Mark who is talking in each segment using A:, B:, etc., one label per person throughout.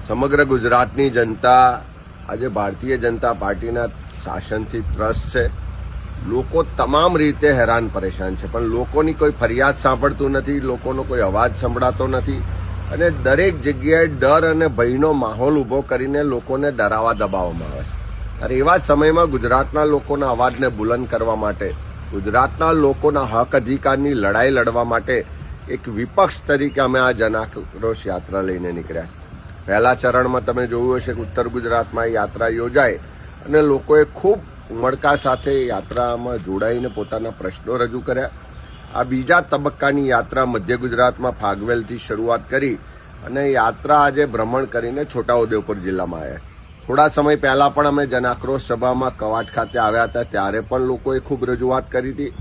A: સમગ્ર ગુજરાતની જનતા આજે ભારતીય જનતા પાર્ટીના શાસનથી ત્રસ્ત છે. લોકો તમામ રીતે હેરાન પરેશાન છે, પણ લોકોની કોઈ ફરિયાદ સાંભળતું નથી, લોકોનો કોઈ અવાજ સંભળાતો નથી અને દરેક જગ્યાએ ડર અને ભયનો માહોલ ઉભો કરીને લોકોને ડરાવા દબાવવામાં આવે છે. ત્યારે એવા જ સમયમાં ગુજરાતના લોકોના અવાજને બુલંદ કરવા માટે, ગુજરાતના લોકોના હક અધિકારની લડાઈ લડવા માટે એક વિપક્ષ તરીકે અમે આ જન આક્રોશ યાત્રા લઈને નીકળ્યા છે. પહેલા ચરણમાં તમે જોયું હશે કે ઉત્તર ગુજરાતમાં યાત્રા યોજાઈ અને લોકોએ ખૂબ ઉમળકા સાથે યાત્રામાં જોડાઈને પોતાના પ્રશ્નો રજૂ કર્યા. આ બીજા તબક્કાની યાત્રા મધ્ય ગુજરાતમાં ફાગવેલથી શરૂઆત કરી અને યાત્રા આજે ભ્રમણ કરીને છોટાઉદેપુર જિલ્લામાં આવ્યા. થોડા સમય પહેલા પણ અમે જન આક્રોશ સભામાં કવાંટ ખાતે આવ્યા હતા, ત્યારે પણ લોકોએ ખૂબ રજૂઆત કરી હતી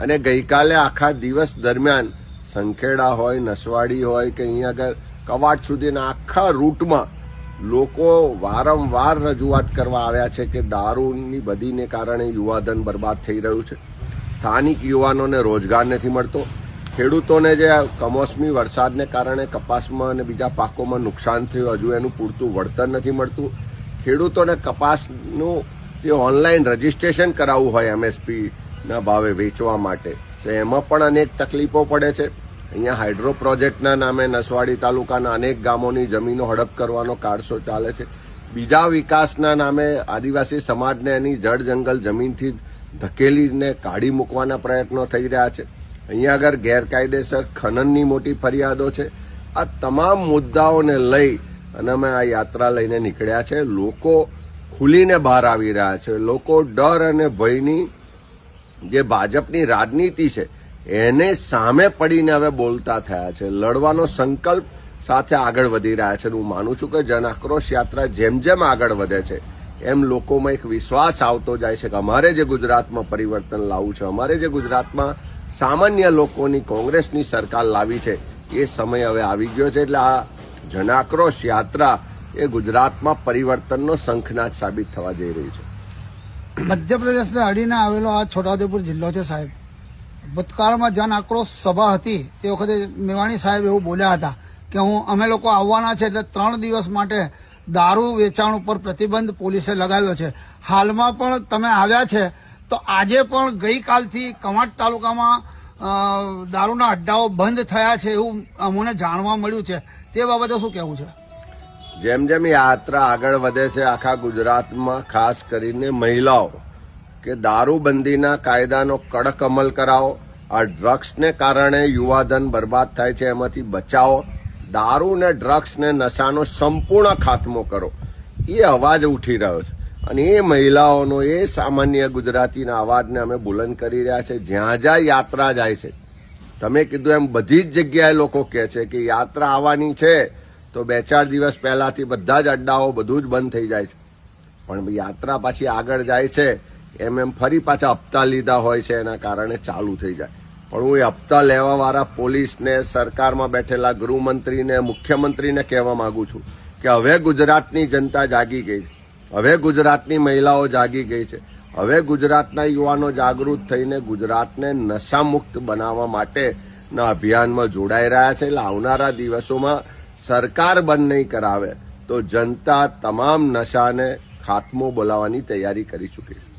A: અને ગઈકાલે આખા દિવસ દરમિયાન સંખેડા હોય, નસવાડી હોય કે અહીંયા આગળ કવાંટ સુધીના આખા રૂટમાં લોકો વારંવાર રજૂઆત કરવા આવ્યા છે કે દારૂની બદીને કારણે યુવાધન બરબાદ થઈ રહ્યું છે, સ્થાનિક યુવાનોને રોજગાર નથી મળતો, ખેડૂતોને જે કમોસમી વરસાદને કારણે કપાસમાં અને બીજા પાકોમાં નુકસાન થયું, હજુ એનું પૂરતું વળતર નથી મળતું, ખેડૂતોને કપાસનું જે ઓનલાઈન રજીસ્ટ્રેશન કરાવવું હોય એમએસપીના ભાવે વેચવા માટે તો એમાં પણ અનેક તકલીફો પડે છે. અહીંયા હાઇડ્રો પ્રોજેક્ટના નામે નસવાડી તાલુકાના અનેક ગામોની જમીનો હડપ કરવાનો કારસો ચાલે છે. બીજા વિકાસના નામે આદિવાસી સમાજને એની જળ જંગલ જમીનથી ધકેલીને કાઢી મૂકવાના પ્રયત્નો થઈ રહ્યા છે. અહીંયા આગળ ગેરકાયદેસર ખનનની મોટી ફરિયાદો છે. આ તમામ મુદ્દાઓને લઈ અને અમે આ યાત્રા લઈને નીકળ્યા છે. લોકો ખુલીને બહાર આવી રહ્યા છે. લોકો ડર અને ભયની જે ભાજપની રાજનીતિ છે એને સામે પડીને હવે બોલતા થયા છે, લડવાનો સંકલ્પ સાથે આગળ વધી રહ્યા છે. હું માનું છું કે જન આક્રોશ યાત્રા જેમ જેમ આગળ વધે છે એમ લોકોમાં એક વિશ્વાસ આવતો જાય છે કે અમારે જે ગુજરાતમાં પરિવર્તન લાવવું છે, અમારે જે ગુજરાતમાં સામાન્ય લોકોની કોંગ્રેસની સરકાર લાવી છે એ સમય હવે આવી ગયો છે. એટલે આ જન આક્રોશ યાત્રા એ ગુજરાતમાં પરિવર્તનનો શંખનાદ સાબિત થવા જઈ રહી છે.
B: મધ્યપ્રદેશને અડીને આવેલો આ છોટાઉદેપુર જિલ્લો છે સાહેબ. ભૂતકાળમાં જન આક્રોશ સભા હતી તે વખતે મેવાણી સાહેબ એવું બોલ્યા હતા કે અમે લોકો આવવાના છે એટલે 3 દિવસ માટે દારૂ વેચાણ ઉપર પ્રતિબંધ પોલીસે લગાવ્યો છે. હાલમાં પણ તમે આવ્યા છે તો આજે પણ ગઈકાલથી કવાંટ તાલુકામાં દારૂના અડ્ડાઓ બંધ થયા છે એવું અમને જાણવા મળ્યું છે. તે બાબતે શું કહેવું છે?
A: જેમ જેમ યાત્રા આગળ વધે છે આખા ગુજરાતમાં ખાસ કરીને મહિલાઓ કે દારૂબંધીના કાયદાનો કડક અમલ કરાવો, આ ડ્રગ્સને કારણે યુવાધન બરબાદ થાય છે એમાંથી બચાવો, દારૂ ને ડ્રગ્સ ને નશાનો સંપૂર્ણ ખાત્મો કરો, એ અવાજ ઉઠી રહ્યો છે. અને એ મહિલાઓનો, એ સામાન્ય ગુજરાતીના અવાજને અમે બુલંદ કરી રહ્યા છે. જ્યાં જ્યાં યાત્રા જાય છે, તમે કીધું એમ બધી જ જગ્યાએ લોકો કહે છે કે યાત્રા આવવાની છે તો 2-4 દિવસ પહેલાથી બધા જ અડ્ડાઓ બધું જ બંધ થઈ જાય છે. પણ યાત્રા પાછી આગળ જાય છે એમ ફરી પાછા હપ્તા લીધા હોય છે એના કારણે ચાલુ થઈ જાય. પણ હું એ હપ્તા લેવાવાળા પોલીસને, સરકારમાં બેઠેલા ગૃહમંત્રીને, મુખ્યમંત્રીને કહેવા માંગુ છું કે હવે ગુજરાતની જનતા જાગી ગઈ છે, હવે ગુજરાતની મહિલાઓ જાગી ગઈ છે, હવે ગુજરાતના યુવાનો જાગૃત થઈને ગુજરાતને નશામુક્ત બનાવવા માટેના અભિયાનમાં જોડાઈ રહ્યા છે. એટલે આવનારા દિવસોમાં સરકાર બંધ નહીં કરાવે તો જનતા તમામ નશાને ખાત્મો બોલાવવાની તૈયારી કરી ચૂકી છે.